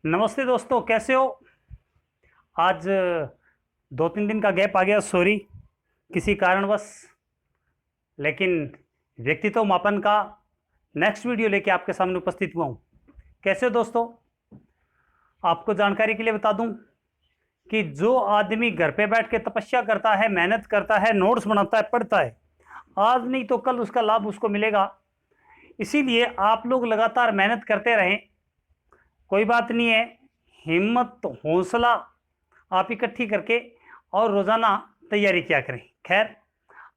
नमस्ते दोस्तों, कैसे हो? आज 2-3 दिन का गैप आ गया, सॉरी किसी कारणवश। लेकिन व्यक्तित्व मापन का नेक्स्ट वीडियो लेके आपके सामने उपस्थित हुआ हूँ। कैसे हो दोस्तों? आपको जानकारी के लिए बता दूं कि जो आदमी घर पे बैठ के तपस्या करता है, मेहनत करता है, नोट्स बनाता है, पढ़ता है, आज नहीं तो कल उसका लाभ उसको मिलेगा। इसीलिए आप लोग लगातार मेहनत करते रहें। कोई बात नहीं है, हिम्मत हौसला आप इकट्ठी करके और रोजाना तैयारी किया करें। खैर,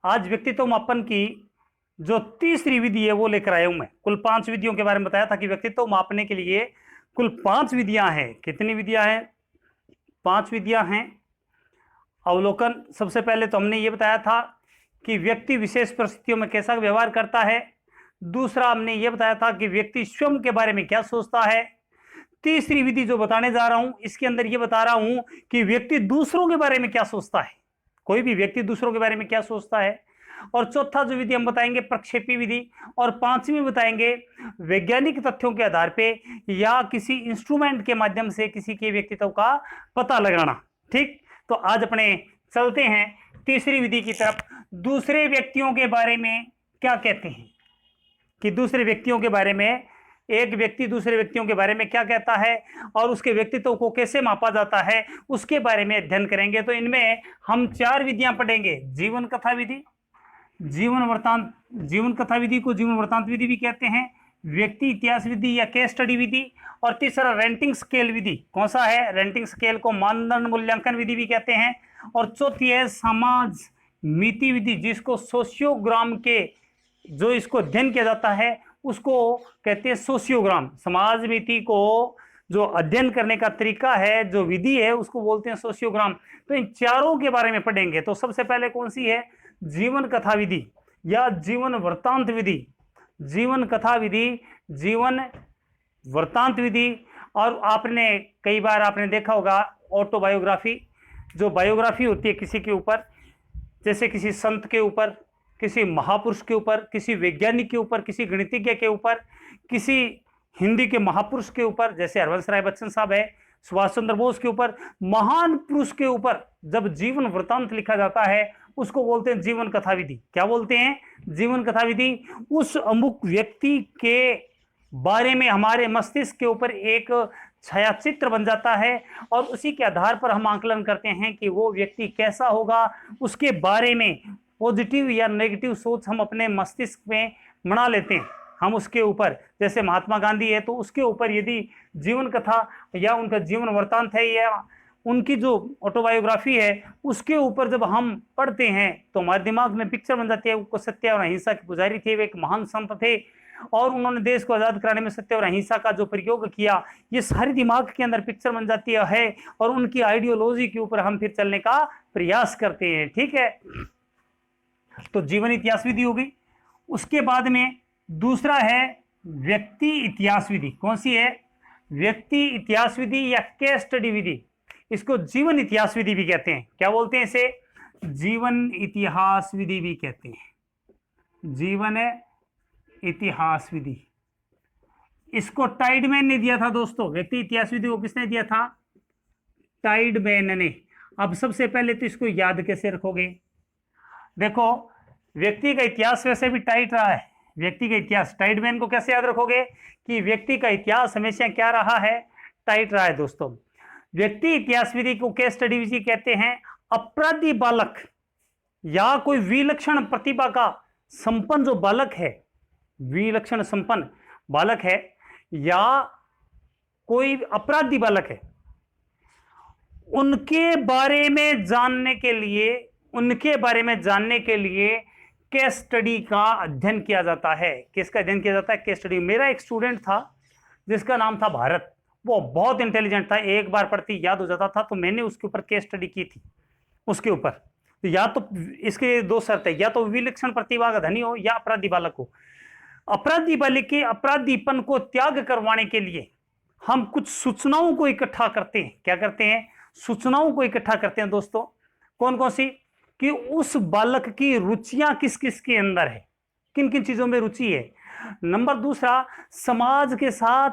आज व्यक्तित्व मापन की जो तीसरी विधि है वो लेकर आया हूं मैं। कुल 5 विधियों के बारे में बताया था कि व्यक्तित्व मापने के लिए कुल 5 विधियां हैं। कितनी विधियां हैं? 5 विधियां हैं। अवलोकन, सबसे पहले तो हमने ये बताया था कि व्यक्ति विशेष परिस्थितियों में कैसा व्यवहार करता है। दूसरा, हमने ये बताया था कि व्यक्ति स्वयं के बारे में क्या सोचता है। तीसरी विधि जो बताने जा रहा हूं, इसके अंदर यह बता रहा हूं कि व्यक्ति दूसरों के बारे में क्या सोचता है। कोई भी व्यक्ति दूसरों के बारे में क्या सोचता है। और चौथा जो विधि हम बताएंगे, प्रक्षेपी विधि। और पांचवी बताएंगे वैज्ञानिक तथ्यों के आधार पे या किसी इंस्ट्रूमेंट के माध्यम से किसी के व्यक्तित्व का पता लगाना। ठीक, तो आज अपने चलते हैं तीसरी विधि की तरफ। दूसरे व्यक्तियों के बारे में क्या कहते हैं, कि दूसरे व्यक्तियों के बारे में, एक व्यक्ति दूसरे व्यक्तियों के बारे में क्या कहता है और उसके व्यक्तित्व को कैसे मापा जाता है, उसके बारे में अध्ययन करेंगे। तो इनमें हम 4 विधियां पढ़ेंगे। जीवन कथा विधि, जीवन वृत्तांत, जीवन कथा विधि को जीवन वृत्तांत विधि भी कहते हैं, व्यक्ति इतिहास विधि या केस स्टडी विधि, और तीसरा रेंटिंग स्केल विधि। कौन सा है? रेंटिंग स्केल को मानदंड मूल्यांकन विधि भी कहते हैं। और चौथी है समाज मिति विधि, जिसको सोशियोग्राम के, जो इसको अध्ययन किया जाता है उसको कहते हैं सोशियोग्राम। समाज मिति को जो अध्ययन करने का तरीका है, जो विधि है, उसको बोलते हैं सोशियोग्राम। तो इन चारों के बारे में पढ़ेंगे। तो सबसे पहले कौन सी है? जीवन कथा विधि या जीवन वृत्तांत विधि। जीवन कथा विधि, जीवन वृत्तांत विधि। और आपने कई बार आपने देखा होगा ऑटोबायोग्राफी, जो बायोग्राफी होती है किसी के ऊपर, जैसे किसी संत के ऊपर, किसी महापुरुष के ऊपर, किसी वैज्ञानिक के ऊपर, किसी गणितज्ञ के ऊपर, किसी हिंदी के महापुरुष के ऊपर जैसे हरवंश राय बच्चन साहब है, सुभाष चंद्र बोस के ऊपर, महान पुरुष के ऊपर जब जीवन वृत्तांत लिखा जाता है उसको बोलते हैं जीवन कथा विधि। क्या बोलते हैं? जीवन कथा विधि। उस अमुक व्यक्ति के बारे में हमारे मस्तिष्क के ऊपर एक छायाचित्र बन जाता है और उसी के आधार पर हम आकलन करते हैं कि वो व्यक्ति कैसा होगा। उसके बारे में पॉजिटिव या नेगेटिव सोच हम अपने मस्तिष्क में बना लेते हैं। हम उसके ऊपर, जैसे महात्मा गांधी है तो उसके ऊपर यदि जीवन कथा या उनका जीवन वृत्तांत है या उनकी जो ऑटोबायोग्राफी है उसके ऊपर जब हम पढ़ते हैं तो हमारे दिमाग में पिक्चर बन जाती है। वो सत्य और अहिंसा के पुजारी थे, वे एक महान संत थे और उन्होंने देश को आज़ाद कराने में सत्य और अहिंसा का जो प्रयोग किया, ये सारी दिमाग के अंदर पिक्चर बन जाती है और उनकी आइडियोलॉजी के ऊपर हम फिर चलने का प्रयास करते हैं। ठीक है, तो जीवन इतिहास विधि हो गई। उसके बाद में दूसरा है व्यक्ति इतिहास विधि। कौन सी है? व्यक्ति इतिहास विधि या केस स्टडी विधि। इसको जीवन इतिहास विधि भी कहते हैं। क्या बोलते हैं इसे? जीवन इतिहास विधि भी कहते हैं। जीवन इतिहास विधि, इसको टाइडमैन ने दिया था दोस्तों। व्यक्ति इतिहास विधि को किसने दिया था? टाइडमैन ने। अब सबसे पहले तो इसको याद कैसे रखोगे? देखो, व्यक्ति का इतिहास वैसे भी टाइट रहा है। व्यक्ति का इतिहास, टाइडमैन को कैसे याद रखोगे कि व्यक्ति का इतिहास हमेशा क्या रहा है? टाइट रहा है दोस्तों। व्यक्ति इतिहास विधि को केस स्टडी विधि कहते हैं। अपराधी बालक या कोई विलक्षण प्रतिभा का संपन्न जो बालक है, विलक्षण संपन्न बालक है या कोई अपराधी बालक है, उनके बारे में जानने के लिए, उनके बारे में जानने के लिए केस स्टडी का अध्ययन किया जाता है। किसका अध्ययन किया जाता है? Case study. मेरा एक स्टूडेंट था जिसका नाम था भारत। वो बहुत इंटेलिजेंट था, एक बार पढ़ती याद हो जाता था, तो मैंने उसके ऊपर केस स्टडी की थी उसके ऊपर। तो या तो इसके 2 शर्त है, या तो विलक्षण प्रतिभा का धनी हो या अपराधी बालक हो। अपराधी बालक के अपराधीपन को त्याग करवाने के लिए हम कुछ सूचनाओं को इकट्ठा करते हैं। क्या करते हैं? सूचनाओं को इकट्ठा करते हैं दोस्तों। कौन कौन सी? कि उस बालक की रुचियां किस किस के अंदर है, किन किन चीजों में रुचि है। नंबर दूसरा, समाज के साथ,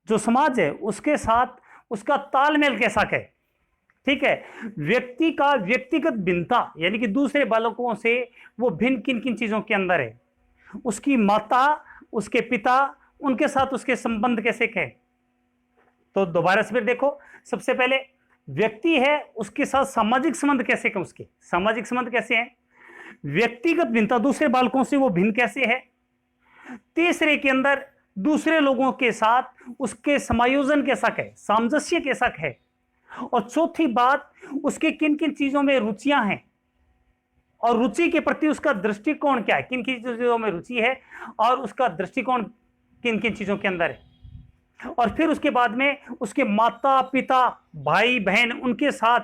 जो समाज है उसके साथ उसका तालमेल कैसा है, ठीक है। व्यक्ति का व्यक्तिगत भिन्नता यानी कि दूसरे बालकों से वो भिन्न किन किन चीजों के अंदर है, उसकी माता, उसके पिता, उनके साथ उसके संबंध कैसे है। तो दोबारा से फिर देखो, सबसे पहले व्यक्ति है, उसके साथ सामाजिक संबंध कैसे हैं, उसके सामाजिक संबंध कैसे हैं, व्यक्तिगत भिन्नता दूसरे बालकों से वो भिन्न कैसे है, तीसरे के अंदर दूसरे लोगों के साथ उसके समायोजन कैसा है, सामंजस्य कैसा है, और चौथी बात उसके किन किन चीजों में रुचियां हैं और रुचि के प्रति उसका दृष्टिकोण क्या है, किन किन चीजों में रुचि है और उसका दृष्टिकोण किन किन चीजों के अंदर है। और फिर उसके बाद में उसके माता पिता भाई बहन उनके साथ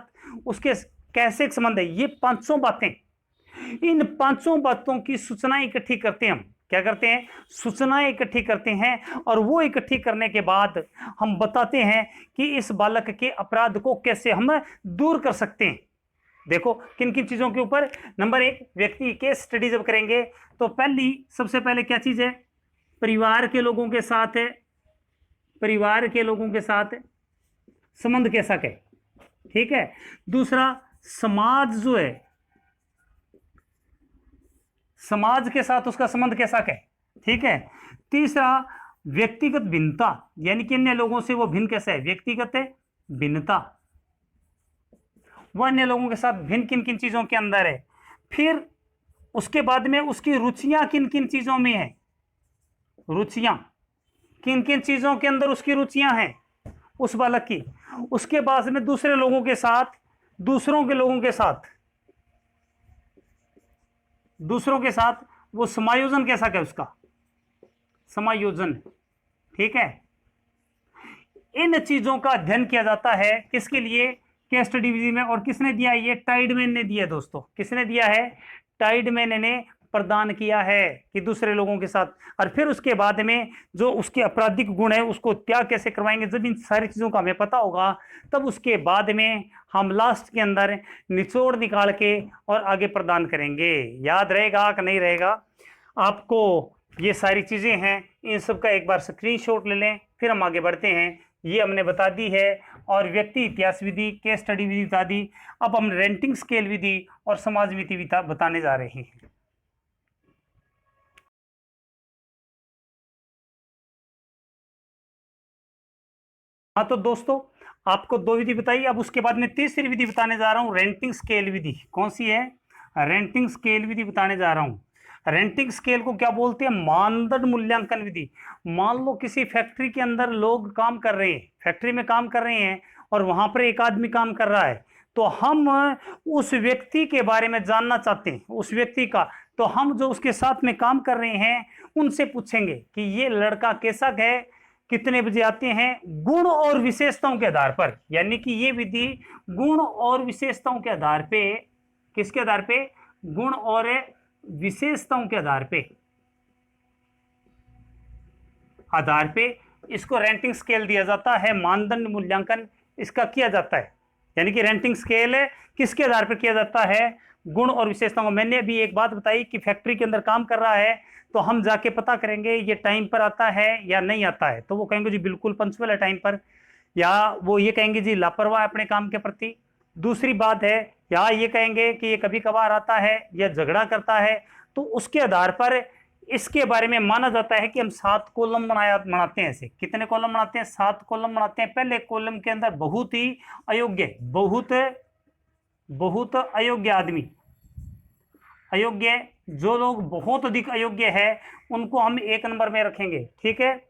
उसके कैसे संबंध है। ये 500 बातें, इन 500 बातों की सूचनाएं इकट्ठी करते हैं हम। क्या करते हैं, सूचनाएं इकट्ठी करते हैं, और वो इकट्ठी करने के बाद हम बताते हैं कि इस बालक के अपराध को कैसे हम दूर कर सकते हैं। देखो किन किन चीजों के ऊपर। नंबर 1, व्यक्ति के स्टडी जब करेंगे तो सबसे पहले क्या चीज है, परिवार के लोगों के साथ है, परिवार के लोगों के साथ संबंध कैसा है, ठीक है। दूसरा, समाज जो है, समाज के साथ उसका संबंध कैसा है, ठीक है। तीसरा, व्यक्तिगत भिन्नता यानी कि अन्य लोगों से वो भिन्न कैसा है, व्यक्तिगत भिन्नता, वह अन्य लोगों के साथ भिन्न किन किन चीजों के अंदर है। फिर उसके बाद में उसकी रुचियां किन किन चीजों में है, रुचियां किन किन चीजों के अंदर उसकी रुचियां हैं उस बालक की। उसके बाद में दूसरे लोगों के साथ, दूसरों के लोगों के साथ, दूसरों के साथ वो समायोजन कैसा है, उसका समायोजन, ठीक है। इन चीजों का अध्ययन किया जाता है किसके लिए, केस स्टडी विधि में। और किसने दिया, ये टाइडमैन ने दिया दोस्तों। किसने दिया है, टाइडमैन ने प्रदान किया है कि दूसरे लोगों के साथ। और फिर उसके बाद में जो उसके आपराधिक गुण है उसको त्याग कैसे करवाएंगे, जब इन सारी चीज़ों का हमें पता होगा तब उसके बाद में हम लास्ट के अंदर निचोड़ निकाल के और आगे प्रदान करेंगे। याद रहेगा कि नहीं रहेगा आपको, ये सारी चीज़ें हैं, इन सब का एक बार स्क्रीनशॉट ले लें, फिर हम आगे बढ़ते हैं। ये हमने बता दी है, और व्यक्ति इतिहास विधि, केस स्टडी विधि बता दी। अब हम रेंटिंग स्केल विधि और समाज विधि बताने जा रहे हैं। हाँ तो दोस्तों, आपको 2 विधि बताई, अब उसके बाद में तीसरी विधि बताने जा रहा हूँ, रेंटिंग स्केल विधि। कौन सी है, रेंटिंग स्केल विधि बताने जा रहा हूँ। रेंटिंग स्केल को क्या बोलते हैं, मानदंड मूल्यांकन विधि। मान लो किसी फैक्ट्री के अंदर लोग काम कर रहे हैं, फैक्ट्री में काम कर रहे हैं, और वहां पर एक आदमी काम कर रहा है, तो हम उस व्यक्ति के बारे में जानना चाहते हैं, उस व्यक्ति का। तो हम जो उसके साथ में काम कर रहे हैं उनसे पूछेंगे कि ये लड़का कैसा है, कितने बजे आते हैं, गुण और विशेषताओं के आधार पर। यानी कि ये विधि गुण और विशेषताओं के आधार पे, किसके आधार पे, गुण और विशेषताओं के आधार पे इसको रेंटिंग स्केल दिया जाता है, मानदंड मूल्यांकन इसका किया जाता है। यानी कि रेंटिंग स्केल किसके आधार पर किया जाता है, गुण और विशेषताओं। मैंने अभी एक बात बताई कि फैक्ट्री के अंदर काम कर रहा है, तो हम जाके पता करेंगे ये टाइम पर आता है या नहीं आता है, तो वो कहेंगे जी बिल्कुल पंक्चुअल है टाइम पर, या वो ये कहेंगे जी लापरवाह है अपने काम के प्रति। दूसरी बात है, या ये कहेंगे कि ये कभी कभार आता है या झगड़ा करता है। तो उसके आधार पर इसके बारे में माना जाता है कि हम 7 कॉलम बनाते हैं। ऐसे कितने कॉलम बनाते हैं, 7 कॉलम बनाते हैं। पहले कॉलम के अंदर बहुत ही अयोग्य, बहुत अयोग्य आदमी, अयोग्य, जो लोग बहुत अधिक अयोग्य है उनको हम 1 नंबर में रखेंगे, ठीक है।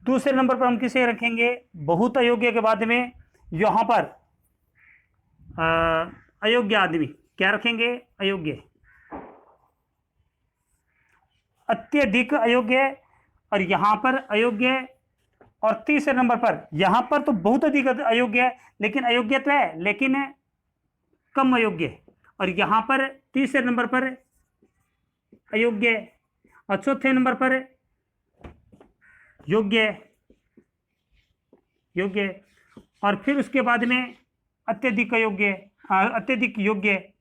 दूसरे नंबर पर हम किसे रखेंगे, बहुत अयोग्य के बाद में यहां पर अयोग्य आदमी, क्या रखेंगे, अयोग्य, अत्यधिक अयोग्य, और यहां पर अयोग्य। और तीसरे नंबर पर, यहां पर तो बहुत अधिक अयोग्य है, लेकिन अयोग्य तो है लेकिन कम अयोग्य। और यहां पर तीसरे नंबर पर अयोग्य, और चौथे नंबर पर योग्य, और फिर उसके बाद में अत्यधिक अयोग्य, अत्यधिक योग्य।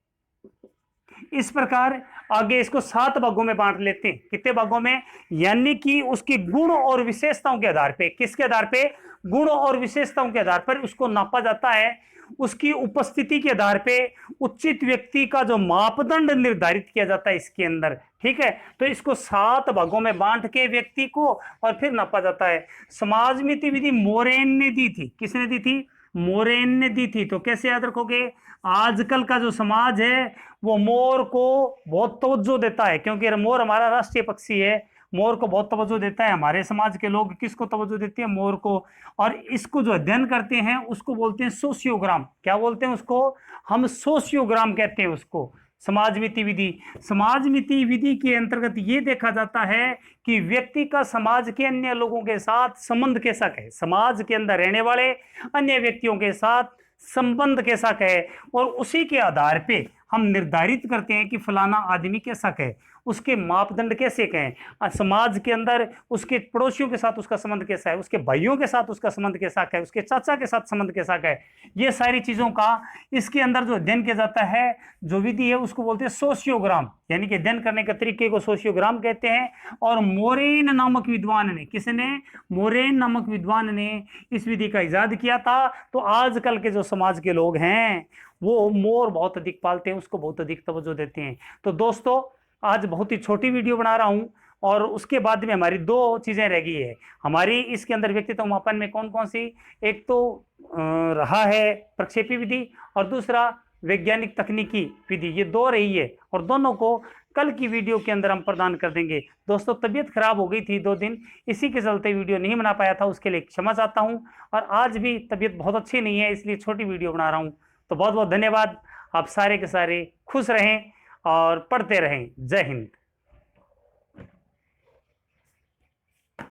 इस प्रकार आगे इसको 7 भागों में बांट लेते हैं। कितने भागों में, यानी कि उसकी गुण और विशेषताओं के आधार पे, किसके आधार पे, गुण और विशेषताओं के आधार पर उसको नापा जाता है। उसकी उपस्थिति के आधार पे उचित व्यक्ति का जो मापदंड निर्धारित किया जाता है इसके अंदर, ठीक है। तो इसको 7 भागों में बांट के व्यक्ति को और फिर नापा जाता है। समाज मीति विधि मोरेन ने दी थी। किसने दी थी? मोरेन ने दी थी। तो कैसे याद रखोगे? आजकल का जो समाज है वो मोर को बहुत तवज्जो देता है, क्योंकि मोर हमारा राष्ट्रीय पक्षी है। मोर को बहुत तवज्जो देता है। हमारे समाज के लोग किसको तवज्जो देते हैं? मोर को। और इसको जो अध्ययन करते हैं उसको बोलते हैं सोशियोग्राम। क्या बोलते हैं उसको? हम सोशियोग्राम कहते हैं उसको। समाज मिति विधि, समाज मिति विधि के अंतर्गत ये देखा जाता है कि व्यक्ति का समाज के अन्य लोगों के साथ संबंध कैसा है, समाज के अंदर रहने वाले अन्य व्यक्तियों के साथ संबंध कैसा है, और उसी के आधार पे हम निर्धारित करते हैं कि फलाना आदमी कैसा है, उसके मापदंड कैसे कहें, समाज के अंदर उसके पड़ोसियों के साथ उसका संबंध कैसा है, उसके भाइयों के साथ उसका संबंध कैसा है, उसके चाचा के साथ संबंध कैसा है। ये सारी चीज़ों का इसके अंदर जो अध्ययन किया जाता है, जो विधि है, उसको बोलते हैं सोशियोग्राम, यानी कि अध्ययन करने के तरीके को सोशियोग्राम कहते हैं। और मोरेन नामक विद्वान ने, किसने? मोरेन नामक विद्वान ने इस विधि का इजाद किया था। तो आजकल के जो समाज के लोग हैं वो मोर बहुत अधिक पालते हैं, उसको बहुत अधिक तवज्जो देते हैं। तो दोस्तों, आज बहुत ही छोटी वीडियो बना रहा हूं, और उसके बाद में हमारी 2 चीज़ें रह गई है हमारी इसके अंदर व्यक्तित्व मापन में। कौन कौन सी? एक तो रहा है प्रक्षेपी विधि, और दूसरा वैज्ञानिक तकनीकी विधि। ये 2 रही है, और दोनों को कल की वीडियो के अंदर हम प्रदान कर देंगे। दोस्तों, तबीयत खराब हो गई थी 2 दिन, इसी के चलते वीडियो नहीं बना पाया था, उसके लिए क्षमा चाहता हूं। और आज भी तबीयत बहुत अच्छी नहीं है, इसलिए छोटी वीडियो बना रहा हूं। तो बहुत बहुत धन्यवाद। आप सारे के सारे खुश रहें और पढ़ते रहें। जय हिंद।